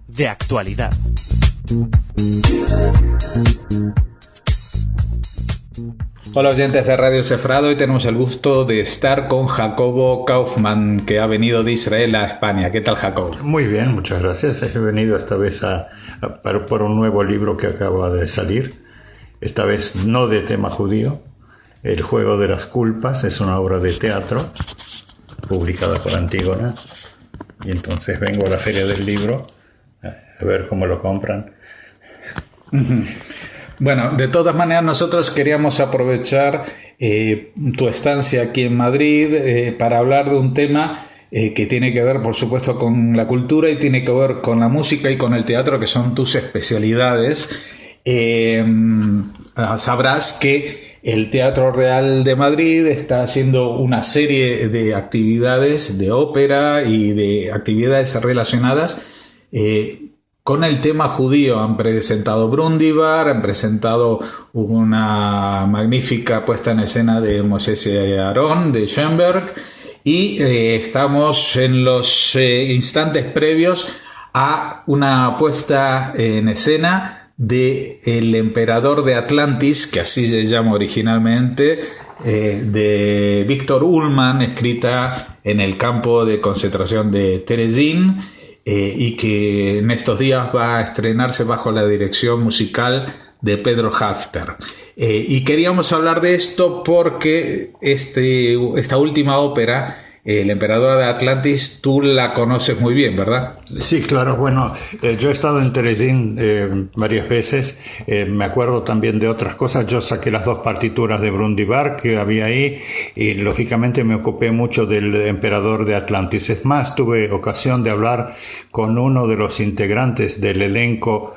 De actualidad. Hola oyentes de Radio Cefrado, hoy tenemos el gusto de estar con Jacobo Kaufman, que ha venido de Israel a España. ¿Qué tal, Jacobo? Muy bien, muchas gracias. He venido esta vez por un nuevo libro que acaba de salir, esta vez no de tema judío. El juego de las culpas es una obra de teatro publicada por Antígona, y entonces vengo a la feria del libro a ver cómo lo compran. Bueno, de todas maneras nosotros queríamos aprovechar tu estancia aquí en Madrid para hablar de un tema que tiene que ver, por supuesto, con la cultura y tiene que ver con la música y con el teatro, que son tus especialidades. Sabrás que el Teatro Real de Madrid está haciendo una serie de actividades de ópera y de actividades relacionadas con el tema judío. Han presentado Brundibár, han presentado una magnífica puesta en escena de Moisés y Aarón, de Schoenberg, y estamos en los instantes previos a una puesta en escena de El Emperador de Atlantis, que así se llama originalmente, de Viktor Ullmann, escrita en el campo de concentración de Terezín, y que en estos días va a estrenarse bajo la dirección musical de Pedro Hafter. Y queríamos hablar de esto porque esta última ópera, El Emperador de Atlantis, tú la conoces muy bien, ¿verdad? Sí, claro. Bueno, yo he estado en Terezín varias veces. Me acuerdo también de otras cosas. Yo saqué las dos partituras de Brundibár que había ahí y lógicamente me ocupé mucho del Emperador de Atlantis. Es más, tuve ocasión de hablar con uno de los integrantes del elenco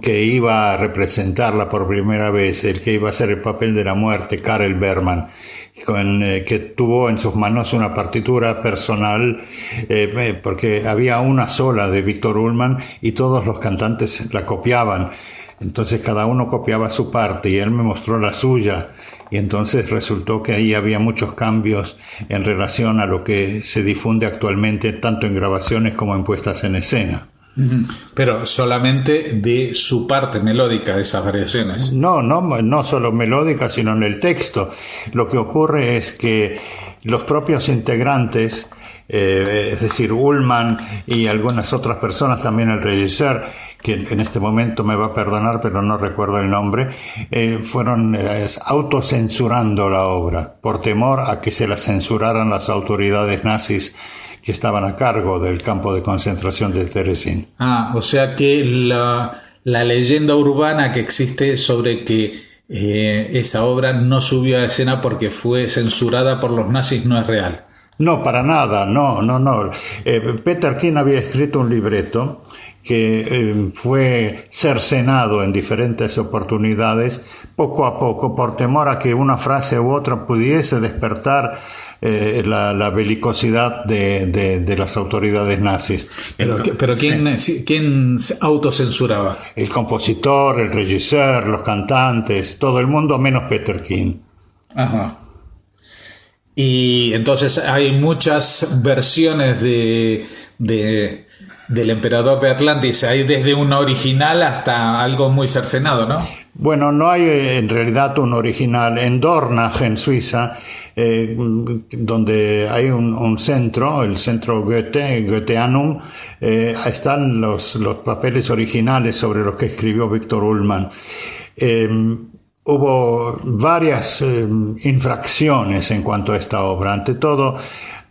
que iba a representarla por primera vez, el que iba a hacer el papel de la muerte, Karel Berman, que tuvo en sus manos una partitura personal, porque había una sola de Viktor Ullmann y todos los cantantes la copiaban. Entonces cada uno copiaba su parte y él me mostró la suya. Y entonces resultó que ahí había muchos cambios en relación a lo que se difunde actualmente, tanto en grabaciones como en puestas en escena. Pero solamente de su parte melódica, de esas variaciones. No solo melódica, sino en el texto. Lo que ocurre es que los propios integrantes, es decir, Ullmann y algunas otras personas, también el regisseur, que en este momento me va a perdonar, pero no recuerdo el nombre, fueron autocensurando la obra, por temor a que se la censuraran las autoridades nazis que estaban a cargo del campo de concentración de Terezín. O sea que la leyenda urbana que existe sobre que esa obra no subió a escena porque fue censurada por los nazis no es real. No, para nada, no. Peter King había escrito un libreto que fue cercenado en diferentes oportunidades, poco a poco, por temor a que una frase u otra pudiese despertar la belicosidad de las autoridades nazis. Pero ¿quién autocensuraba? El compositor, el regisseur, los cantantes, todo el mundo menos Peter King. Ajá. Y entonces hay muchas versiones del Emperador de Atlantis. Hay desde una original hasta algo muy cercenado, ¿no? Bueno, no hay en realidad un original. En Dornach, en Suiza, donde hay un centro, el centro Goetheanum, están los papeles originales sobre los que escribió Viktor Ullmann. Hubo varias infracciones en cuanto a esta obra. Ante todo,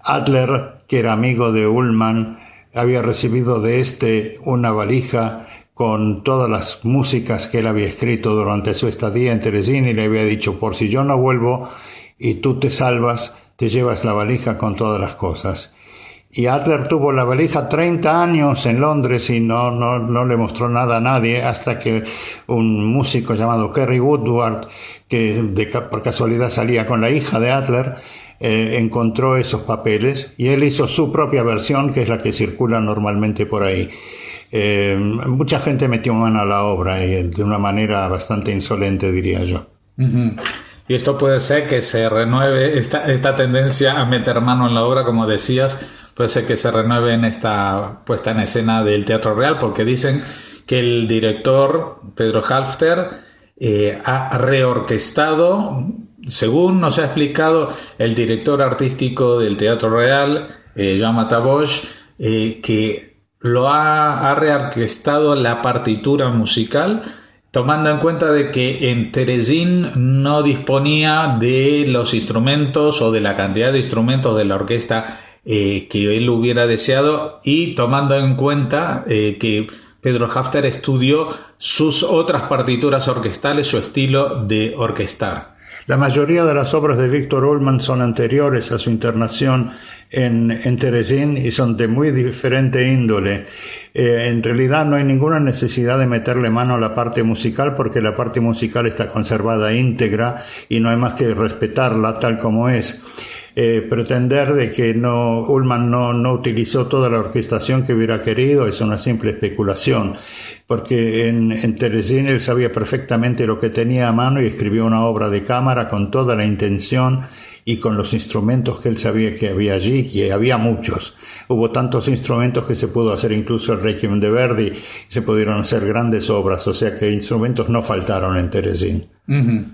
Adler, que era amigo de Ullmann, había recibido de una valija con todas las músicas que él había escrito durante su estadía en Terezín y le había dicho: por si yo no vuelvo y tú te salvas, te llevas la valija con todas las cosas. Y Adler tuvo la valija 30 años en Londres y no le mostró nada a nadie, hasta que un músico llamado Kerry Woodward, que por casualidad salía con la hija de Adler, encontró esos papeles y él hizo su propia versión, que es la que circula normalmente por ahí. Mucha gente metió mano a la obra y de una manera bastante insolente, diría yo. Uh-huh. Y esto puede ser que se renueve esta tendencia a meter mano en la obra, como decías, puede ser que se renueve en esta puesta en escena del Teatro Real, porque dicen que el director Pedro Halfter ha reorquestado, según nos ha explicado el director artístico del Teatro Real, Joan Matabosch, que lo ha reorquestado la partitura musical, tomando en cuenta de que en Terezín no disponía de los instrumentos o de la cantidad de instrumentos de la orquesta que él hubiera deseado, y tomando en cuenta que Pedro Halfter estudió sus otras partituras orquestales, su estilo de orquestar. La mayoría de las obras de Víctor Ullmann son anteriores a su internación en Terezín y son de muy diferente índole. En realidad no hay ninguna necesidad de meterle mano a la parte musical, porque la parte musical está conservada íntegra y no hay más que respetarla tal como es. Pretender de que Ullmann no utilizó toda la orquestación que hubiera querido es una simple especulación, porque en Terezín él sabía perfectamente lo que tenía a mano y escribió una obra de cámara con toda la intención y con los instrumentos que él sabía que había allí, y había muchos. Hubo tantos instrumentos que se pudo hacer incluso el Requiem de Verdi, y se pudieron hacer grandes obras, o sea que instrumentos no faltaron en Terezín. Uh-huh.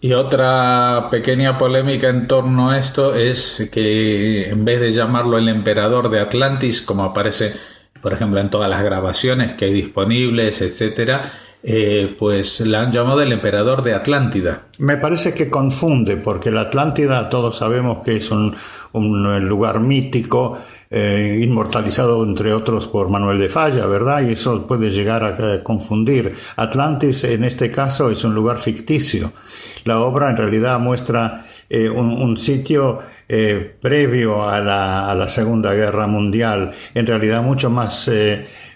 Y otra pequeña polémica en torno a esto es que en vez de llamarlo el emperador de Atlantis, como aparece por ejemplo en todas las grabaciones que hay disponibles, etcétera, pues la han llamado el emperador de Atlántida. Me parece que confunde, porque la Atlántida todos sabemos que es un lugar mítico, inmortalizado entre otros por Manuel de Falla, ¿verdad? Y eso puede llegar a confundir. Atlantis en este caso es un lugar ficticio. La obra en realidad muestra un sitio previo a la Segunda Guerra Mundial, en realidad mucho más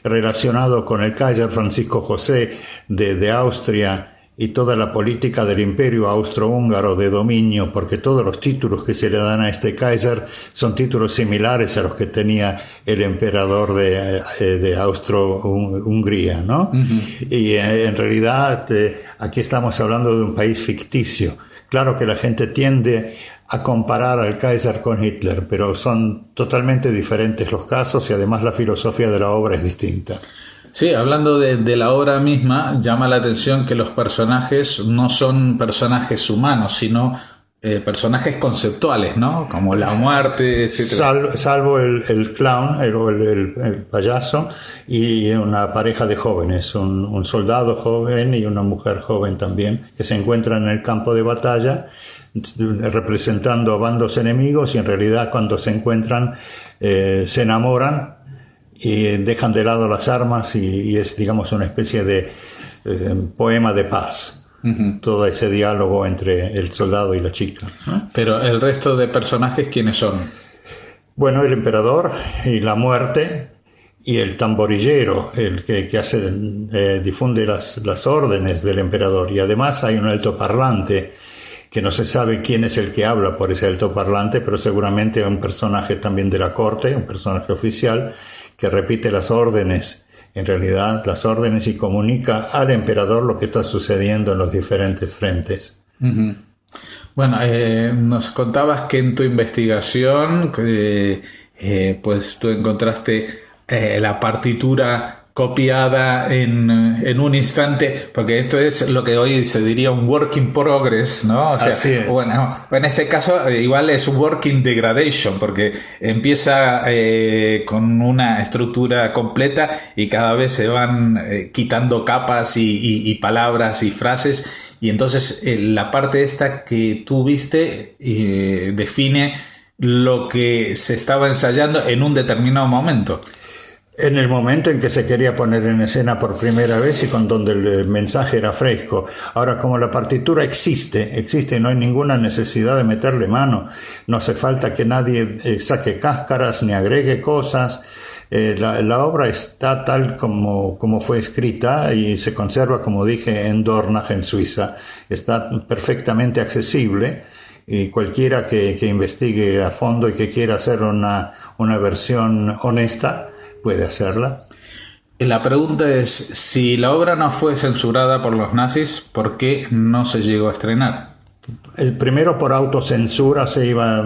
relacionado con el Kaiser Francisco José de Austria y toda la política del imperio austrohúngaro de dominio, porque todos los títulos que se le dan a este Kaiser son títulos similares a los que tenía el emperador de Austro-Hungría, ¿no? Uh-huh. Y en realidad aquí estamos hablando de un país ficticio. Claro que la gente tiende a comparar al Kaiser con Hitler, pero son totalmente diferentes los casos, y además la filosofía de la obra es distinta. Sí, hablando de la obra misma, llama la atención que los personajes no son personajes humanos, sino personajes conceptuales, ¿no? Como la muerte, etc. Salvo el clown, el payaso, y una pareja de jóvenes, un soldado joven y una mujer joven también, que se encuentran en el campo de batalla representando a bandos enemigos, y en realidad cuando se encuentran se enamoran y dejan de lado las armas, y es, digamos, una especie de poema de paz. Uh-huh. Todo ese diálogo entre el soldado y la chica, ¿no? Pero el resto de personajes, ¿quiénes son? Bueno, el emperador y la muerte, y el tamborillero, el que difunde las órdenes del emperador, y además hay un altoparlante que no se sabe quién es el que habla por ese altoparlante, pero seguramente es un personaje también de la corte, un personaje oficial, que repite las órdenes, en realidad las órdenes, y comunica al emperador lo que está sucediendo en los diferentes frentes. Uh-huh. Bueno, nos contabas que en tu investigación pues tú encontraste la partitura copiada en un instante, porque esto es lo que hoy se diría un work in progress, ¿no? O sea, bueno, en este caso igual es un work in degradation, porque empieza con una estructura completa y cada vez se van quitando capas y palabras y frases, y entonces la parte esta que tú viste define lo que se estaba ensayando en un determinado momento. En el momento en que se quería poner en escena por primera vez y con donde el mensaje era fresco. Ahora, como la partitura existe, no hay ninguna necesidad de meterle mano. No hace falta que nadie saque cáscaras ni agregue cosas. La obra está tal como fue escrita y se conserva, como dije, en Dornach, en Suiza. Está perfectamente accesible. Y cualquiera que investigue a fondo y que quiera hacer una versión honesta puede hacerla. La pregunta es, si la obra no fue censurada por los nazis, ¿por qué no se llegó a estrenar? Primero por autocensura se iba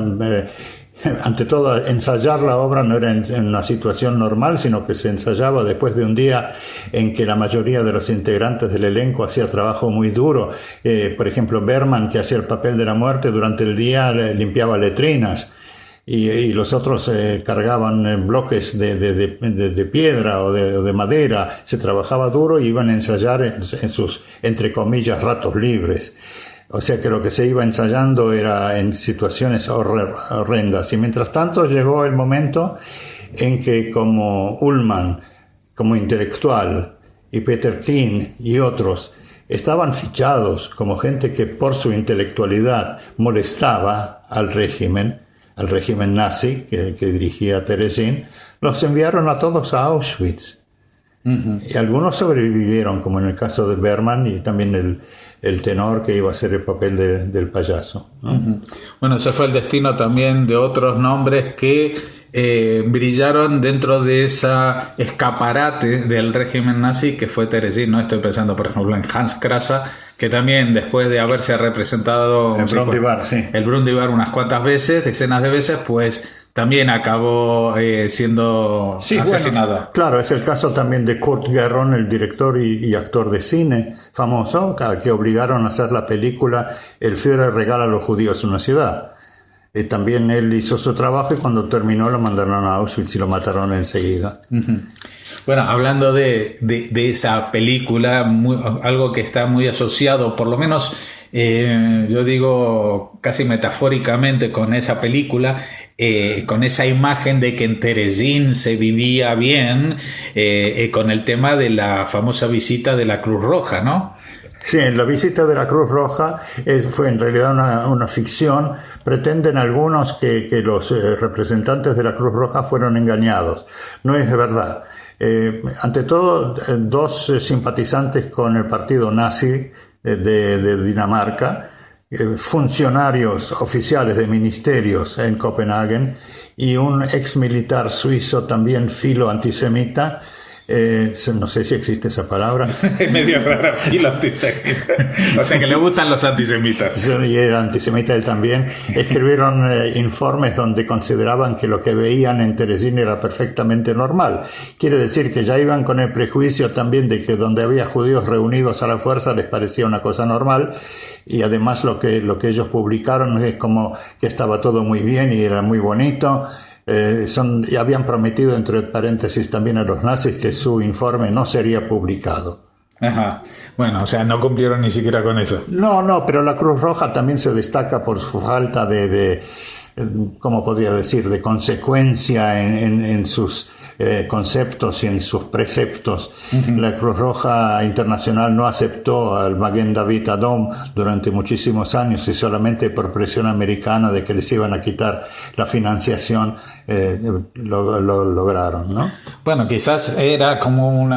ante todo, ensayar la obra no era en una situación normal, sino que se ensayaba después de un día en que la mayoría de los integrantes del elenco hacía trabajo muy duro. Por ejemplo, Berman, que hacía el papel de la muerte, durante el día limpiaba letrinas. Y los otros cargaban bloques de piedra o de madera. Se trabajaba duro y iban a ensayar en sus, entre comillas, ratos libres. O sea que lo que se iba ensayando era en situaciones horrendas. Y mientras tanto llegó el momento en que como Ullman, como intelectual, y Peter King y otros estaban fichados como gente que por su intelectualidad molestaba al régimen nazi que dirigía Terezín, los enviaron a todos a Auschwitz. Uh-huh. Y algunos sobrevivieron, como en el caso de Berman y también el tenor que iba a hacer el papel del payaso, ¿no? Uh-huh. Bueno, ese fue el destino también de otros nombres que brillaron dentro de esa escaparate del régimen nazi que fue Terezín, ¿no? Estoy pensando, por ejemplo, en Hans Krasa, que también después de haberse representado el Brundibar unas cuantas veces, decenas de veces, pues también acabó siendo asesinado. Bueno, claro, es el caso también de Kurt Gerron, el director y actor de cine famoso, que obligaron a hacer la película El Führer regala a los judíos una ciudad. También él hizo su trabajo y cuando terminó lo mandaron a Auschwitz y lo mataron enseguida. Uh-huh. Bueno, hablando de esa película, algo que está muy asociado, por lo menos yo digo casi metafóricamente con esa película, con esa imagen de que en Terezín se vivía bien, con el tema de la famosa visita de la Cruz Roja, ¿no? Sí, la visita de la Cruz Roja fue en realidad una ficción. Pretenden algunos que los representantes de la Cruz Roja fueron engañados. No es verdad. Ante todo, dos simpatizantes con el partido nazi de Dinamarca, funcionarios oficiales de ministerios en Copenhague y un ex militar suizo también filo antisemita. No sé si existe esa palabra. Es medio rara, filo antisemita. O sea que le gustan los antisemitas. Y era antisemita él también. Escribieron informes donde consideraban que lo que veían en Terezín era perfectamente normal. Quiere decir que ya iban con el prejuicio también de que donde había judíos reunidos a la fuerza les parecía una cosa normal. Y además lo que ellos publicaron es como que estaba todo muy bien y era muy bonito. Y habían prometido, entre paréntesis, también a los nazis que su informe no sería publicado. Ajá. Bueno, o sea, no cumplieron ni siquiera con eso. No, pero la Cruz Roja también se destaca por su falta de ¿cómo podría decir?, de consecuencia en sus conceptos y en sus preceptos. Uh-huh. La Cruz Roja Internacional no aceptó al Magen David Adom durante muchísimos años y solamente por presión americana de que les iban a quitar la financiación lo lograron, ¿no? Bueno, quizás era como un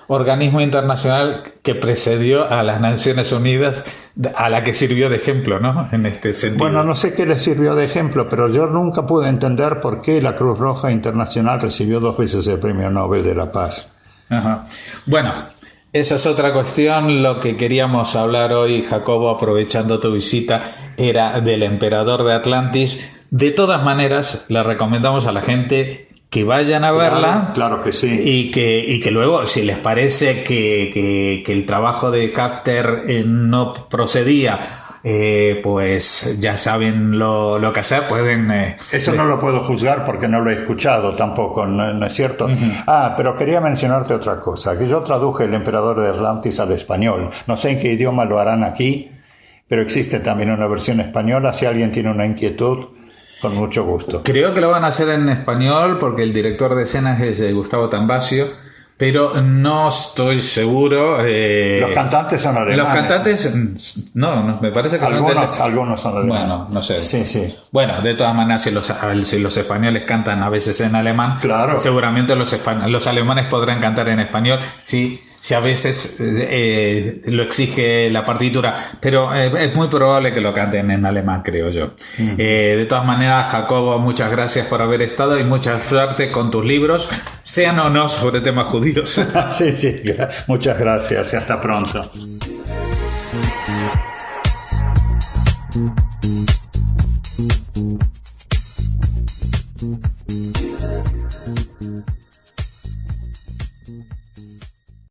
organismo internacional que precedió a las Naciones Unidas, a la que sirvió de ejemplo, ¿no? En este sentido. Bueno, no sé qué le sirvió de ejemplo, pero yo nunca pude entender por qué la Cruz Roja Internacional recibió 2 veces el Premio Nobel de la Paz. Ajá. Bueno, esa es otra cuestión. Lo que queríamos hablar hoy, Jacobo, aprovechando tu visita, era del Emperador de Atlantis. De todas maneras, le recomendamos a la gente que vayan a verla. Claro que sí. Y que luego, si les parece que el trabajo de Hafter no procedía, pues ya saben lo que hacer, pueden... Eso no lo puedo juzgar porque no lo he escuchado tampoco, ¿no es cierto? Uh-huh. Pero quería mencionarte otra cosa, que yo traduje El Emperador de Atlantis al español. No sé en qué idioma lo harán aquí, pero existe también una versión española. Si alguien tiene una inquietud, con mucho gusto. Creo que lo van a hacer en español porque el director de escenas es Gustavo Tambasio, pero no estoy seguro. Los cantantes son alemanes. Los cantantes, no me parece que algunos son alemanes. Bueno, no sé. Sí. Bueno, de todas maneras, si los españoles cantan a veces en alemán, claro, seguramente los alemanes podrán cantar en español. Sí. Si a veces lo exige la partitura, pero es muy probable que lo canten en alemán, creo yo. Uh-huh. De todas maneras, Jacobo, muchas gracias por haber estado y mucha suerte con tus libros, sean o no sobre temas judíos. Sí, muchas gracias y hasta pronto.